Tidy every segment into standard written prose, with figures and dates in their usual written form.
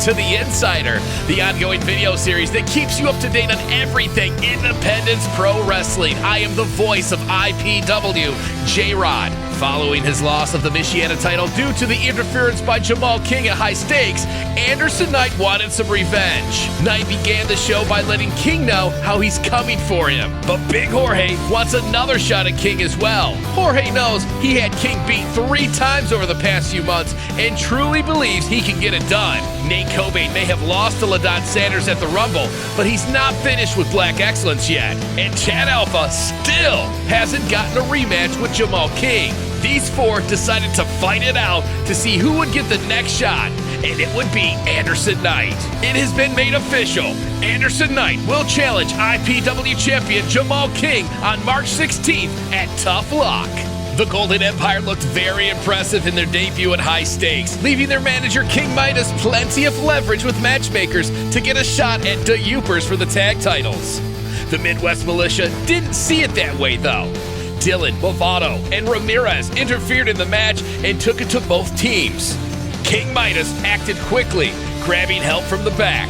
to The Insider, the ongoing video series that keeps you up to date on everything Independence Pro Wrestling. I am the voice of IPW, J-Rod. Following his loss of the Michiana title due to the interference by Jamal King at High Stakes, Anderson Knight wanted some revenge. Knight began the show by letting King know how he's coming for him, but Big Jorge wants another shot at King as well. Jorge knows he had King beat 3 times over the past few months and truly believes he can get it done. Nate Cobain may have lost to LaDon Sanders at the Rumble, but he's not finished with Black Excellence yet. And Chad Alpha still hasn't gotten a rematch with Jamal King. These 4 decided to fight it out to see who would get the next shot, and it would be Anderson Knight. It has been made official. Anderson Knight will challenge IPW champion Jamal King on March 16th at Tough Luck. The Golden Empire looked very impressive in their debut at High Stakes, leaving their manager King Midas plenty of leverage with matchmakers to get a shot at the Youpers for the tag titles. The Midwest Militia didn't see it that way though. Dylan, Bovado, and Ramirez interfered in the match and took it to both teams. King Midas acted quickly, grabbing help from the back.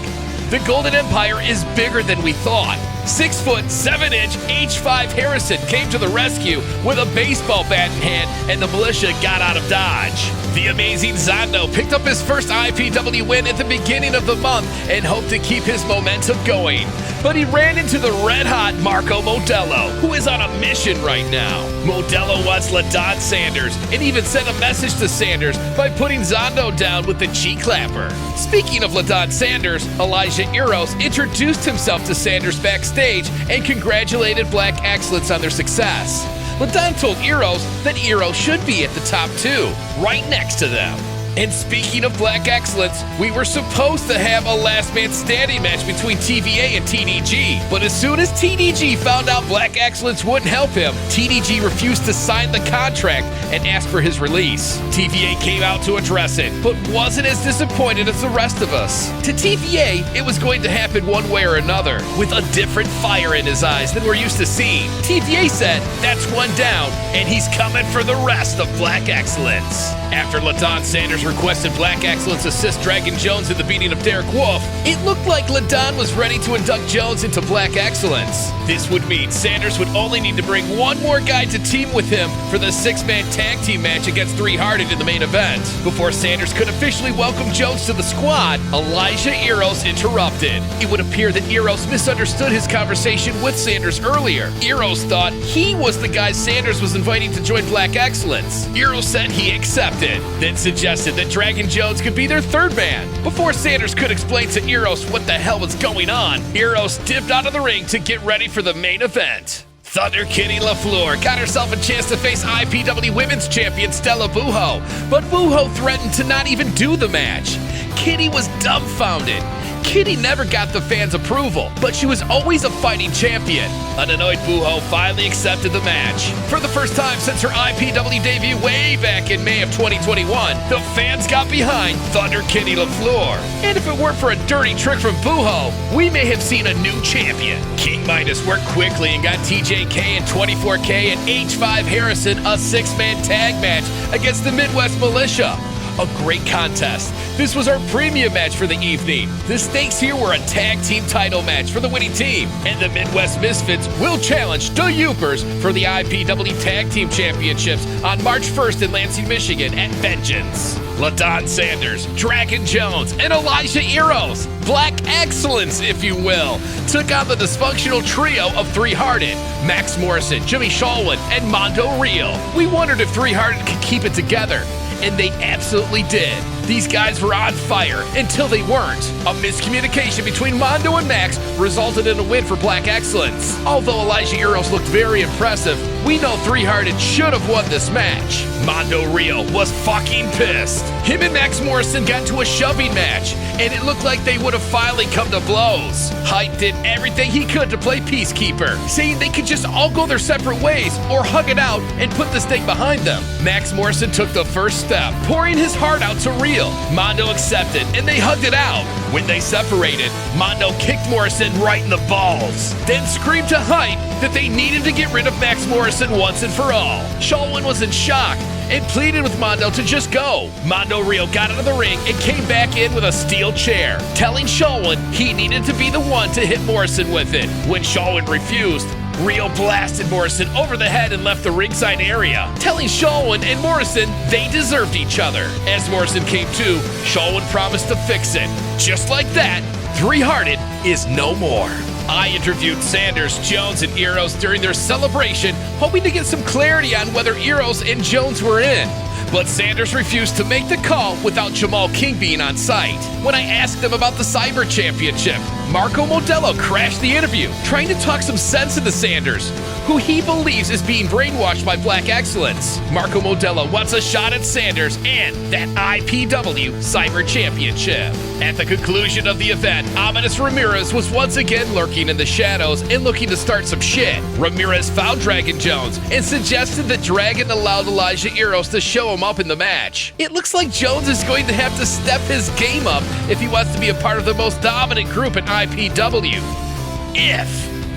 The Golden Empire is bigger than we thought. 6 foot 7 inch H5 Harrison came to the rescue with a baseball bat in hand, and the militia got out of dodge. The amazing Zondo picked up his first IPW win at the beginning of the month and hoped to keep his momentum going. But he ran into the red-hot Marco Modelo, who is on a mission right now. Modelo wants LaDon Sanders and even sent a message to Sanders by putting Zondo down with the cheek clapper. Speaking of LaDon Sanders, Elijah Eros introduced himself to Sanders backstage and congratulated Black Excellence on their success. LaDon told Eros that Eros should be at the top 2, right next to them. And speaking of Black Excellence, we were supposed to have a last man standing match between TVA and TDG. But as soon as TDG found out Black Excellence wouldn't help him, TDG refused to sign the contract and asked for his release. TVA came out to address it, but wasn't as disappointed as the rest of us. To TVA, it was going to happen one way or another, with a different fire in his eyes than we're used to seeing. TVA said, that's one down, and he's coming for the rest of Black Excellence. After LaDon Sanders requested Black Excellence assist Dragon Jones in the beating of Derek Wolf, it looked like LaDon was ready to induct Jones into Black Excellence. This would mean Sanders would only need to bring one more guy to team with him for the 6-man tag team match against 3 Hearted in the main event. Before Sanders could officially welcome Jones to the squad, Elijah Eros interrupted. It would appear that Eros misunderstood his conversation with Sanders earlier. Eros thought he was the guy Sanders was inviting to join Black Excellence. Eros said he accepted, then suggested that Dragon Jones could be their 3rd man. Before Sanders could explain to Eros what the hell was going on, Eros dipped out of the ring to get ready for the main event. Thunder Kitty LaFleur got herself a chance to face IPW Women's Champion Stella Buho, but Buho threatened to not even do the match. Kitty was dumbfounded. Kitty never got the fans' approval, but she was always a fighting champion. An annoyed Buho finally accepted the match. For the first time since her IPW debut way back in May of 2021, the fans got behind Thunder Kitty LaFleur. And if it weren't for a dirty trick from Buho, we may have seen a new champion. King Midas worked quickly and got TJK and 24K and H5 Harrison a 6-man tag match against the Midwest Militia. A great contest. This was our premium match for the evening. The stakes here were a tag team title match for the winning team, and the Midwest Misfits will challenge the Youpers for the IPW Tag Team Championships on March 1st in Lansing, Michigan at Vengeance. LaDon Sanders, Dragon Jones, and Elijah Eros, Black Excellence, if you will, took on the dysfunctional trio of 3 Hearted, Max Morrison, Jimmy Shalwin, and Mondo Real. We wondered if 3 Hearted could keep it together, and they absolutely did. These guys were on fire until they weren't. A miscommunication between Mondo and Max resulted in a win for Black Excellence. Although Elijah Eros looked very impressive, we know 3 Hearted should have won this match. Mondo Real was fucking pissed. Him and Max Morrison got into a shoving match, and it looked like they would have finally come to blows. Hype did everything he could to play peacekeeper, saying they could just all go their separate ways or hug it out and put this thing behind them. Max Morrison took the first step, pouring his heart out to Real deal. Mondo accepted, and they hugged it out. When they separated, Mondo kicked Morrison right in the balls, then screamed to Hype that they needed to get rid of Max Morrison once and for all. Shulwin was in shock and pleaded with Mondo to just go. Mondo Rio got out of the ring and came back in with a steel chair, telling Shulwin he needed to be the one to hit Morrison with it. When Shulwin refused, Rio blasted Morrison over the head and left the ringside area, telling Shulwin and Morrison they deserved each other. As Morrison came to, Shulwin promised to fix it. Just like that, Three-Hearted is no more. I interviewed Sanders, Jones, and Eros during their celebration, hoping to get some clarity on whether Eros and Jones were in. But Sanders refused to make the call without Jamal King being on site. When I asked him about the Cyber Championship, Marco Modelo crashed the interview, trying to talk some sense into Sanders, who he believes is being brainwashed by Black Excellence. Marco Modelo wants a shot at Sanders and that IPW Cyber Championship. At the conclusion of the event, Ominous Ramirez was once again lurking in the shadows and looking to start some shit. Ramirez found Dragon Jones and suggested that Dragon allowed Elijah Eros to show him up in the match. It looks like Jones is going to have to step his game up if he wants to be a part of the most dominant group in IPW.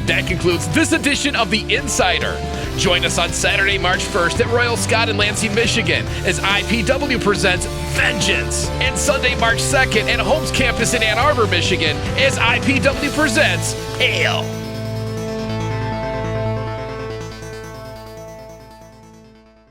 That concludes this edition of The Insider. Join us on Saturday, March 1st at Royal Scott in Lansing, Michigan as IPW presents Vengeance. And Sunday, March 2nd at Holmes Campus in Ann Arbor, Michigan as IPW presents Hail.